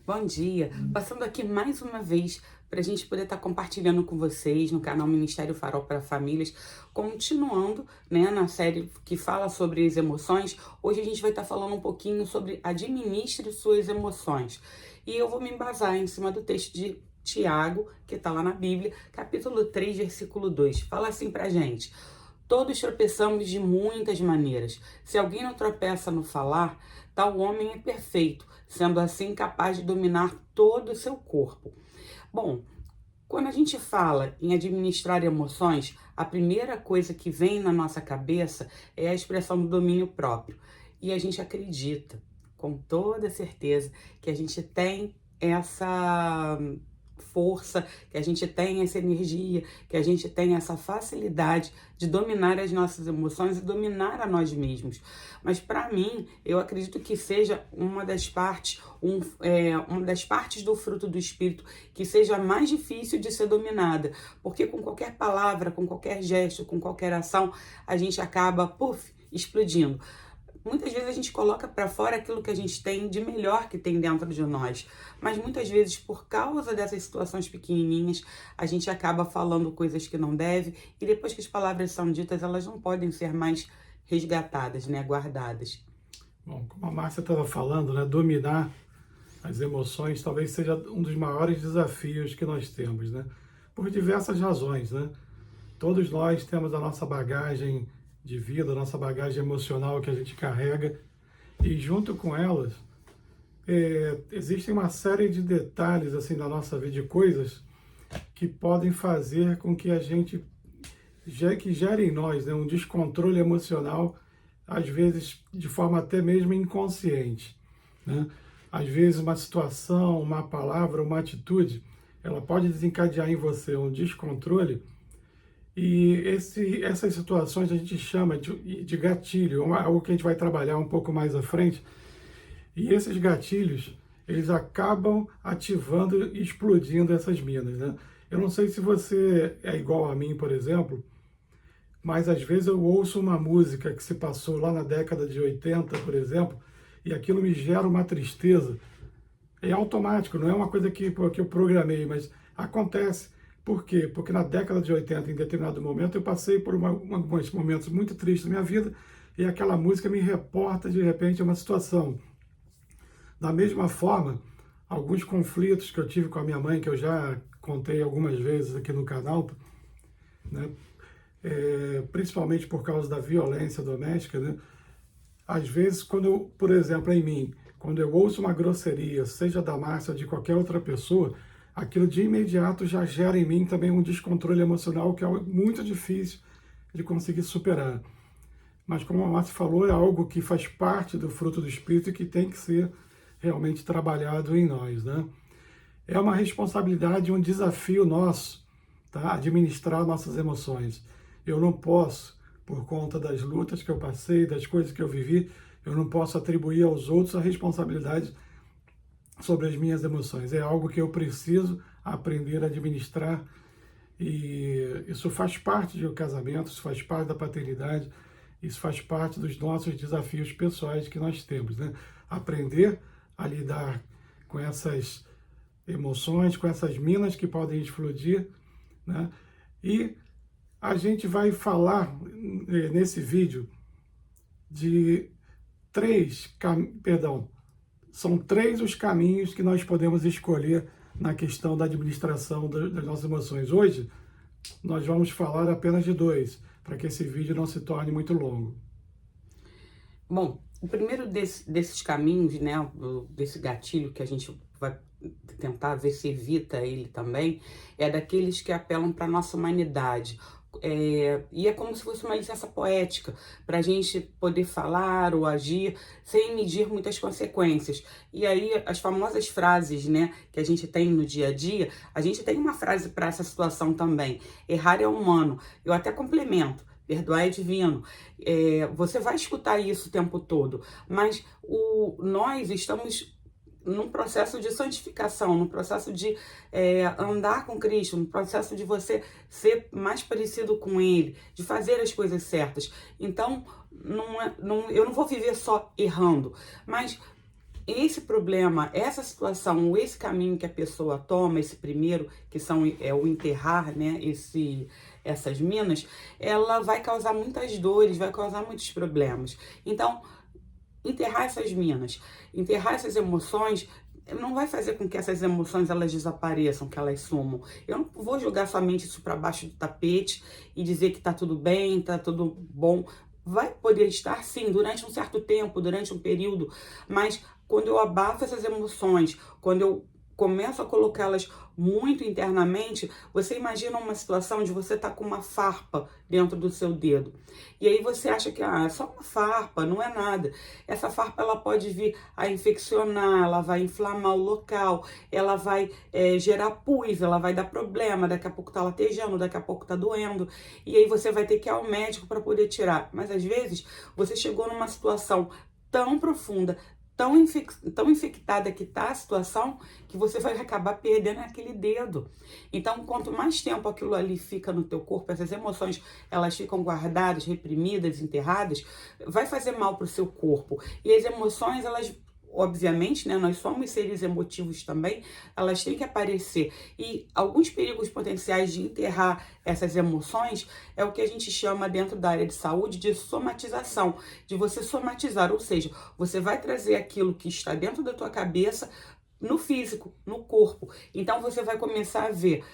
Bom dia, passando aqui mais uma vez para a gente poder estar compartilhando com vocês no canal Ministério Farol para Famílias, continuando, né, na série que fala sobre as emoções. Hoje a gente vai estar falando um pouquinho sobre administre suas emoções. E eu vou me embasar em cima do texto de Tiago, que está lá na Bíblia, capítulo 3, versículo 2. Fala assim pra gente: todos tropeçamos de muitas maneiras. Se alguém não tropeça no falar, tal homem é perfeito, sendo assim capaz de dominar todo o seu corpo. Bom, quando a gente fala em administrar emoções, a primeira coisa que vem na nossa cabeça é a expressão do domínio próprio. E a gente acredita, com toda certeza, que a gente tem essa força, que a gente tem essa energia, que a gente tem essa facilidade de dominar as nossas emoções e dominar a nós mesmos. Mas para mim, eu acredito que seja uma das partes, uma das partes do fruto do Espírito que seja mais difícil de ser dominada, porque com qualquer palavra, com qualquer gesto, com qualquer ação, a gente acaba, explodindo. Muitas vezes a gente coloca para fora aquilo que a gente tem de melhor que tem dentro de nós, mas muitas vezes por causa dessas situações pequenininhas, a gente acaba falando coisas que não deve, e depois que as palavras são ditas, elas não podem ser mais resgatadas, né, guardadas. Bom, como a Márcia estava falando, né, dominar as emoções talvez seja um dos maiores desafios que nós temos, né? Por diversas razões, né? Todos nós temos a nossa bagagem de vida, a nossa bagagem emocional que a gente carrega, e junto com elas, existem uma série de detalhes assim na nossa vida, de coisas que podem fazer com que a gente que gere em nós, né, um descontrole emocional, às vezes de forma até mesmo inconsciente, né? Às vezes uma situação, uma palavra, uma atitude, ela pode desencadear em você um descontrole, e essas situações a gente chama de gatilho, algo que a gente vai trabalhar um pouco mais à frente. E esses gatilhos, eles acabam ativando e explodindo essas minas, né? Eu não sei se você é igual a mim, por exemplo, mas às vezes eu ouço uma música que se passou lá na década de 80, por exemplo, e aquilo me gera uma tristeza. É automático, não é uma coisa que eu programei, mas acontece. Por quê? Porque na década de 80, em determinado momento, eu passei por alguns momentos muito tristes na minha vida, e aquela música me reporta, de repente, a uma situação. Da mesma forma, alguns conflitos que eu tive com a minha mãe, que eu já contei algumas vezes aqui no canal, né? Principalmente por causa da violência doméstica, né? Às vezes, quando, por exemplo, em mim, quando eu ouço uma grosseria, seja da Márcia ou de qualquer outra pessoa, aquilo de imediato já gera em mim também um descontrole emocional que é muito difícil de conseguir superar. Mas como a Márcia falou, é algo que faz parte do fruto do Espírito e que tem que ser realmente trabalhado em nós, né? É uma responsabilidade, um desafio nosso, tá? Administrar nossas emoções. Eu não posso, por conta das lutas que eu passei, das coisas que eu vivi, eu não posso atribuir aos outros a responsabilidade sobre as minhas emoções. É algo que eu preciso aprender a administrar, e isso faz parte do casamento, isso faz parte da paternidade, isso faz parte dos nossos desafios pessoais que nós temos, né? Aprender a lidar com essas emoções, com essas minas que podem explodir, né? E a gente vai falar nesse vídeo de são três os caminhos que nós podemos escolher na questão da administração das nossas emoções. Hoje, nós vamos falar apenas de dois, para que esse vídeo não se torne muito longo. Bom, o primeiro desses caminhos, né, desse gatilho que a gente vai tentar ver se evita ele também, é daqueles que apelam para a nossa humanidade. E é como se fosse uma licença poética para a gente poder falar ou agir sem medir muitas consequências. E aí as famosas frases, né, que a gente tem no dia a dia, a gente tem uma frase para essa situação também: errar é humano. Eu até complemento: perdoar é divino. Você vai escutar isso o tempo todo, mas nós estamos num processo de santificação, num processo de andar com Cristo, num processo de você ser mais parecido com Ele, de fazer as coisas certas. Então, eu não vou viver só errando, mas esse problema, essa situação, esse caminho que a pessoa toma, esse primeiro, que é o enterrar, né, essas minas, ela vai causar muitas dores, vai causar muitos problemas. Então, enterrar essas minas, enterrar essas emoções, não vai fazer com que essas emoções elas desapareçam, que elas sumam. Eu não vou jogar somente isso para baixo do tapete e dizer que tá tudo bem, tá tudo bom. Vai poder estar sim, durante um certo tempo, durante um período, mas quando eu abafo essas emoções, quando eu começo a colocá-las muito internamente, você imagina uma situação de você estar com uma farpa dentro do seu dedo. E aí você acha que é só uma farpa, não é nada. Essa farpa ela pode vir a infeccionar, ela vai inflamar o local, ela vai gerar pus, ela vai dar problema, daqui a pouco tá latejando, daqui a pouco tá doendo. E aí você vai ter que ir ao médico para poder tirar. Mas às vezes você chegou numa situação tão profunda, tão infectada que está a situação, que você vai acabar perdendo aquele dedo. Então, quanto mais tempo aquilo ali fica no teu corpo, essas emoções, elas ficam guardadas, reprimidas, enterradas, vai fazer mal para o seu corpo. E as emoções, elas, obviamente, né, nós somos seres emotivos também, elas têm que aparecer. E alguns perigos potenciais de enterrar essas emoções é o que a gente chama dentro da área de saúde de somatização, de você somatizar, ou seja, você vai trazer aquilo que está dentro da tua cabeça no físico, no corpo. Então você vai começar a ver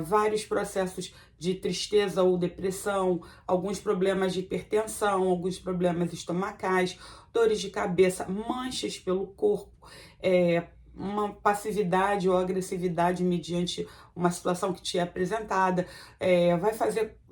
vários processos de tristeza ou depressão, alguns problemas de hipertensão, alguns problemas estomacais, dores de cabeça, manchas pelo corpo, uma passividade ou agressividade mediante uma situação que te é apresentada, vai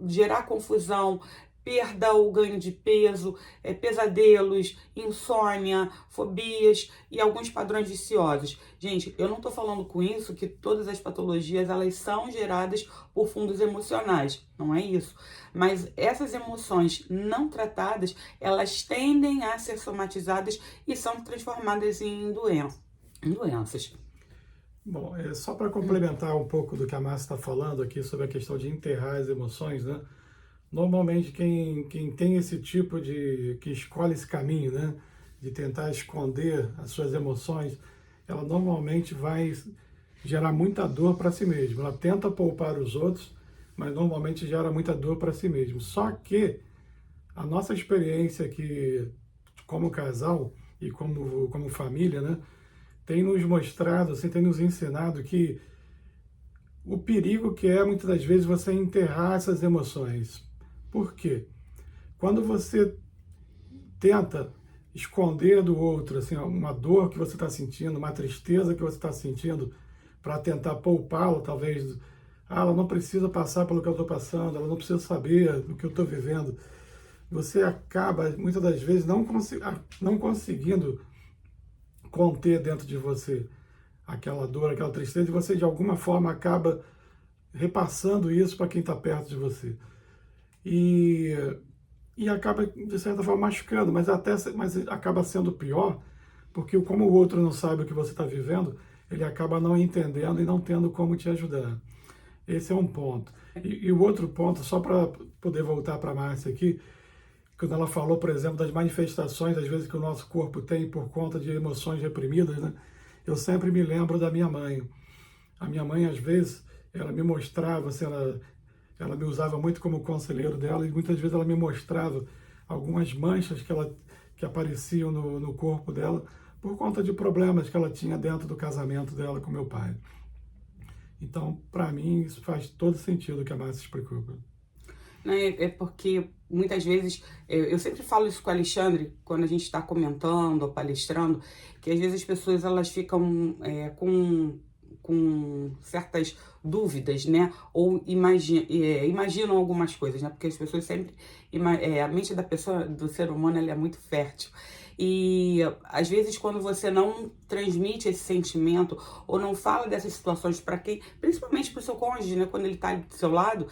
gerar confusão, perda ou ganho de peso, pesadelos, insônia, fobias e alguns padrões viciosos. Gente, eu não estou falando com isso que todas as patologias elas são geradas por fundos emocionais, não é isso. Mas essas emoções não tratadas, elas tendem a ser somatizadas e são transformadas em doenças. Bom, só para complementar um pouco do que a Márcia está falando aqui sobre a questão de enterrar as emoções, né? Normalmente quem tem esse tipo que escolhe esse caminho, né? De tentar esconder as suas emoções, ela normalmente vai gerar muita dor para si mesma. Ela tenta poupar os outros, mas normalmente gera muita dor para si mesmo. Só que a nossa experiência aqui como casal e como família, né? Tem nos mostrado, assim, tem nos ensinado que o perigo que é, muitas das vezes, você enterrar essas emoções. Por quê? Quando você tenta esconder do outro, assim, uma dor que você está sentindo, uma tristeza que você está sentindo, para tentar poupá-lo, talvez, ela não precisa passar pelo que eu estou passando, ela não precisa saber do que eu estou vivendo. Você acaba, muitas das vezes, não conseguindo conter dentro de você aquela dor, aquela tristeza, e você de alguma forma acaba repassando isso para quem está perto de você. E acaba, de certa forma, machucando, mas acaba sendo pior, porque como o outro não sabe o que você está vivendo, ele acaba não entendendo e não tendo como te ajudar. Esse é um ponto. E o outro ponto, só para poder voltar para a Márcia aqui, quando ela falou, por exemplo, das manifestações, às vezes, que o nosso corpo tem por conta de emoções reprimidas, né? Eu sempre me lembro da minha mãe. A minha mãe, às vezes, ela me mostrava, assim, ela me usava muito como conselheiro dela, e muitas vezes ela me mostrava algumas manchas que apareciam no corpo dela por conta de problemas que ela tinha dentro do casamento dela com meu pai. Então, para mim, isso faz todo sentido o que a Márcia explicou. Né? É porque muitas vezes, eu sempre falo isso com o Alexandre, quando a gente está comentando ou palestrando, que às vezes as pessoas elas ficam com certas dúvidas, né? Ou imaginam algumas coisas, né? Porque as pessoas sempre... a mente da pessoa, do ser humano, ela é muito fértil. E às vezes quando você não transmite esse sentimento ou não fala dessas situações para quem, principalmente para o seu cônjuge, né, quando ele está do seu lado,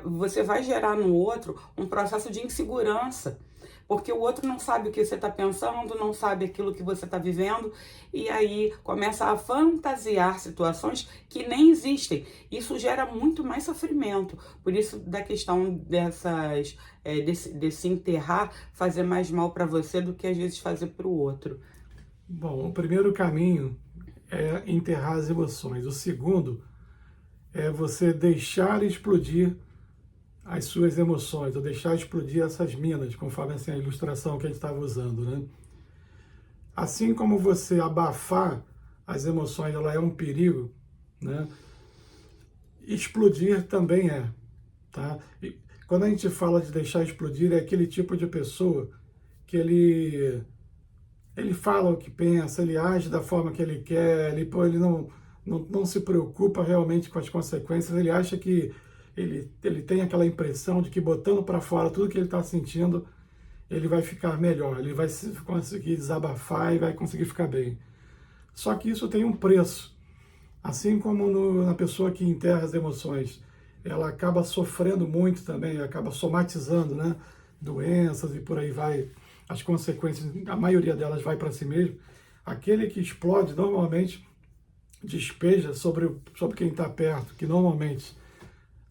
você vai gerar no outro um processo de insegurança, porque o outro não sabe o que você está pensando, não sabe aquilo que você está vivendo, e aí começa a fantasiar situações que nem existem. Isso gera muito mais sofrimento. Por isso, da questão desse enterrar fazer mais mal para você do que às vezes fazer para o outro. Bom, o primeiro caminho é enterrar as emoções. O segundo é você deixar explodir as suas emoções, ou deixar explodir essas minas, conforme assim, a ilustração que a gente estava usando, né? Assim como você abafar as emoções, ela é um perigo, né? Explodir também é, tá? E quando a gente fala de deixar explodir, é aquele tipo de pessoa que ele fala o que pensa, ele age da forma que ele quer, ele não se preocupa realmente com as consequências, ele acha que ele tem aquela impressão de que botando para fora tudo que ele está sentindo, ele vai ficar melhor, ele vai conseguir desabafar e vai conseguir ficar bem. Só que isso tem um preço. Assim como na pessoa que enterra as emoções, ela acaba sofrendo muito também, acaba somatizando, né? Doenças e por aí vai, as consequências, a maioria delas vai para si mesmo. Aquele que explode normalmente despeja sobre quem está perto, que normalmente,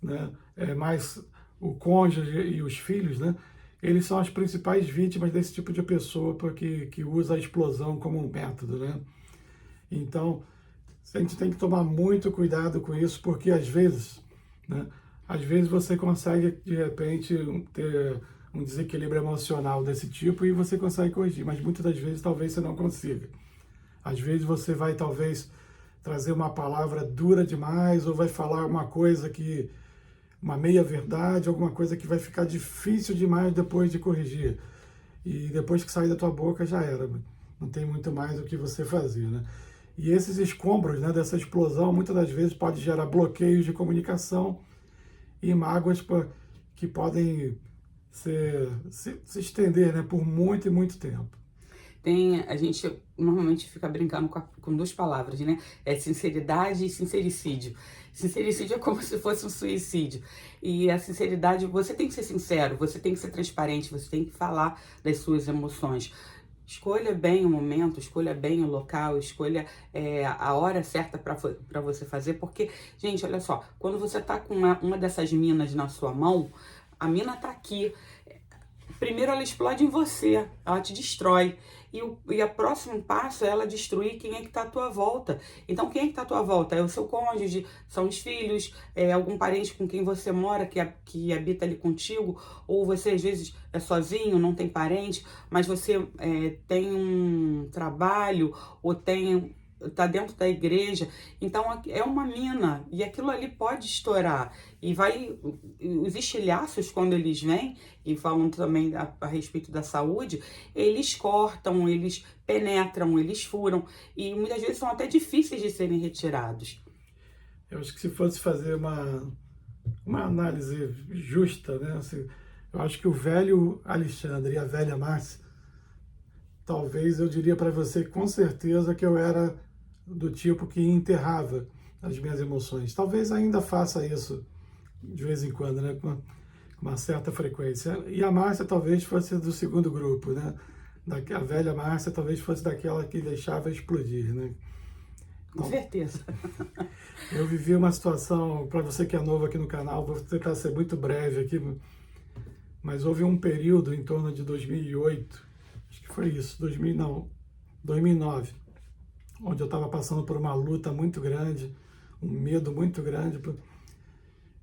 né, é mais o cônjuge e os filhos, né? Eles são as principais vítimas desse tipo de pessoa porque que usa a explosão como um método, né? Então, a gente tem que tomar muito cuidado com isso, porque né, às vezes você consegue, de repente, ter um desequilíbrio emocional desse tipo e você consegue corrigir, mas muitas das vezes talvez você não consiga. Às vezes você vai, talvez, trazer uma palavra dura demais ou vai falar uma coisa uma meia-verdade, alguma coisa que vai ficar difícil demais depois de corrigir. E depois que sair da tua boca já era, não tem muito mais o que você fazer, né? E esses escombros, né, dessa explosão, muitas das vezes pode gerar bloqueios de comunicação e mágoas que podem se estender, né, por muito e muito tempo. A gente normalmente fica brincando com duas palavras, né? É sinceridade e sincericídio. Sincericídio é como se fosse um suicídio. E a sinceridade, você tem que ser sincero, você tem que ser transparente, você tem que falar das suas emoções. Escolha bem o momento, escolha bem o local, escolha a hora certa para você fazer, porque, gente, olha só, quando você tá com uma dessas minas na sua mão, a mina tá aqui. Primeiro ela explode em você, ela te destrói. E o próximo passo é ela destruir quem é que está à tua volta. Então, quem é que está à tua volta? É o seu cônjuge, são os filhos, é algum parente com quem você mora, que habita ali contigo, ou você às vezes é sozinho, não tem parente, mas você tem um trabalho, ou tá dentro da igreja, então é uma mina, e aquilo ali pode estourar, e os estilhaços, quando eles vêm, e falam também a respeito da saúde, eles cortam, eles penetram, eles furam, e muitas vezes são até difíceis de serem retirados. Eu acho que se fosse fazer uma análise justa, né, assim, eu acho que o velho Alexandre e a velha Márcia, talvez eu diria para você com certeza que eu era do tipo que enterrava as minhas emoções. Talvez ainda faça isso de vez em quando, né, com uma certa frequência. E a Márcia talvez fosse do segundo grupo, né? A velha Márcia talvez fosse daquela que deixava explodir, né? Com certeza. Eu vivi uma situação, para você que é novo aqui no canal, vou tentar ser muito breve aqui, mas houve um período em torno de 2008, acho que foi isso, 2009, onde eu estava passando por uma luta muito grande, um medo muito grande,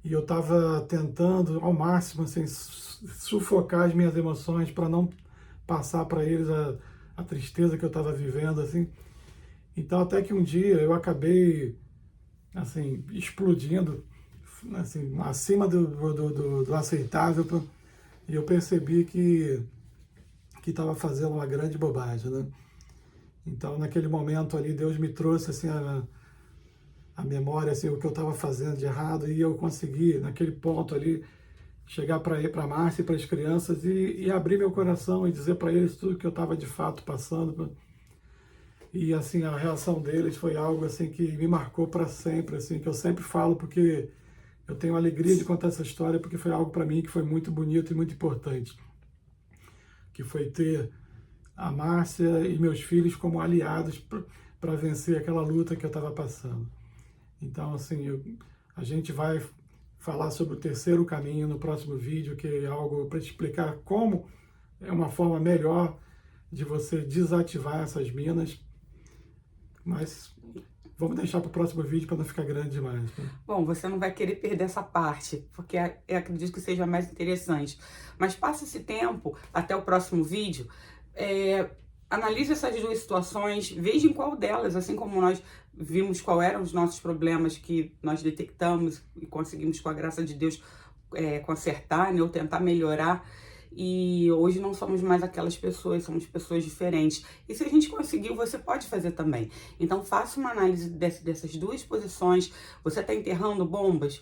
e eu estava tentando ao máximo assim, sufocar as minhas emoções para não passar para eles a tristeza que eu estava vivendo, assim. Então até que um dia eu acabei assim explodindo, assim, acima do aceitável, e eu percebi que estava fazendo uma grande bobagem, né? Então naquele momento ali Deus me trouxe assim a memória, assim, o que eu estava fazendo de errado, e eu consegui naquele ponto ali chegar para a Márcia e para as crianças e abrir meu coração e dizer para eles tudo que eu estava de fato passando. E assim, a reação deles foi algo assim que me marcou para sempre, assim, que eu sempre falo porque eu tenho alegria de contar essa história, porque foi algo para mim que foi muito bonito e muito importante, que foi ter a Márcia e meus filhos como aliados para vencer aquela luta que eu estava passando. Então, assim, a gente vai falar sobre o terceiro caminho no próximo vídeo, que é algo para te explicar como é uma forma melhor de você desativar essas minas. Mas vamos deixar para o próximo vídeo para não ficar grande demais, né? Bom, você não vai querer perder essa parte, porque eu acredito que seja mais interessante. Mas passa esse tempo, até o próximo vídeo, analise essas duas situações, veja em qual delas, assim como nós vimos qual eram os nossos problemas que nós detectamos e conseguimos, com a graça de Deus, consertar, né, ou tentar melhorar. E hoje não somos mais aquelas pessoas, somos pessoas diferentes. E se a gente conseguiu, você pode fazer também. Então faça uma análise dessas duas posições. Você está enterrando bombas,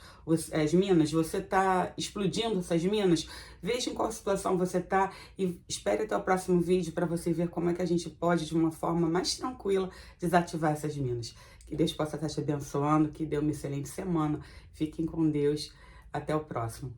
as minas, você está explodindo essas minas. Veja em qual situação você está e espere até o próximo vídeo para você ver como é que a gente pode, de uma forma mais tranquila, desativar essas minas. Que Deus possa estar te abençoando, que dê uma excelente semana. Fiquem com Deus. Até o próximo.